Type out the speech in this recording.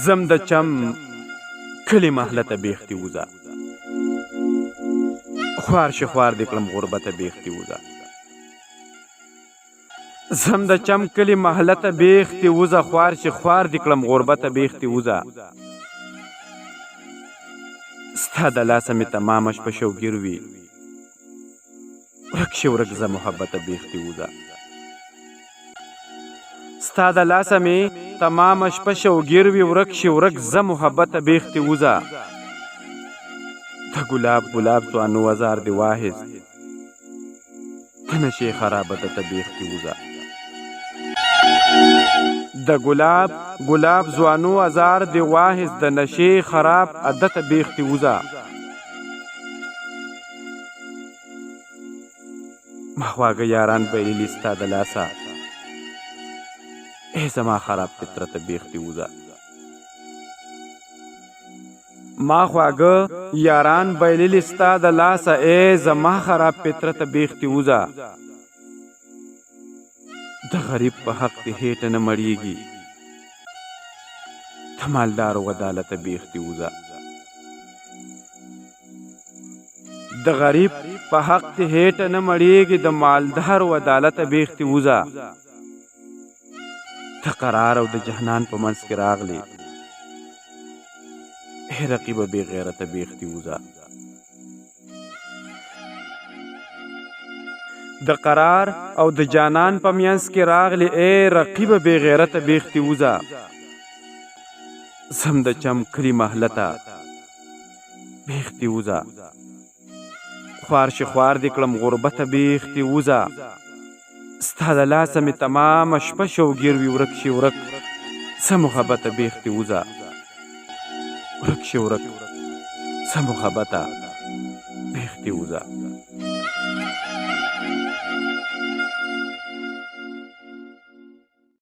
زم د چم کلی محله ته بیختی وزا خوار شخوار د کلم غربت بیختی وزا زم د چم کلی محله ته بیختی وزا خوار شخوار د کلم غربت بیختی وزا ستا د لاسه می تمام شپه شوګیر وي ورک شي ورک زه محبت بیختی وزا ستا د لاسه می تمام شپه شوګیر وي ورک شي ورک زه محبت بیختی وزا د ګلاب ګلاب ځوانو وزار دی واهز ته نشې خرابه ده ته بیختی وزا د ګلاب ګلاب ځوانو ازار دی واهز د نشې خراب عادت بیختی وزا ما خواږه یاران بایللي ستا د لاسه ای زما خراب فطرت بیختی وزا ما خواږه یاران بایللي ستا د لاسه ای زما خراب فطرت بیختی وزا د غریب په حق د هیټه نه مړیږي د مالدار و عدالت بیختی وزا د غریب په حق د هیټه نه مړیږي د مالدار و عدالت بیختی وزا د قرار او د جهنان په منځ کې راغلی ای رقیب بې غیرته بیختی وزا د قرار او د جانان په منځ کې راغلی ای رقیب بې غیرته بیختی وزا زم د چم کلی محله ته بیختی وزا خوار شخوار د کړم غربته بیختی وزا ستا د لاسه می تمامه شپه شوګیر وي ورک شي ورک څه محبته بیختی وزا ورک شي ورک څه محبته بیختی وزا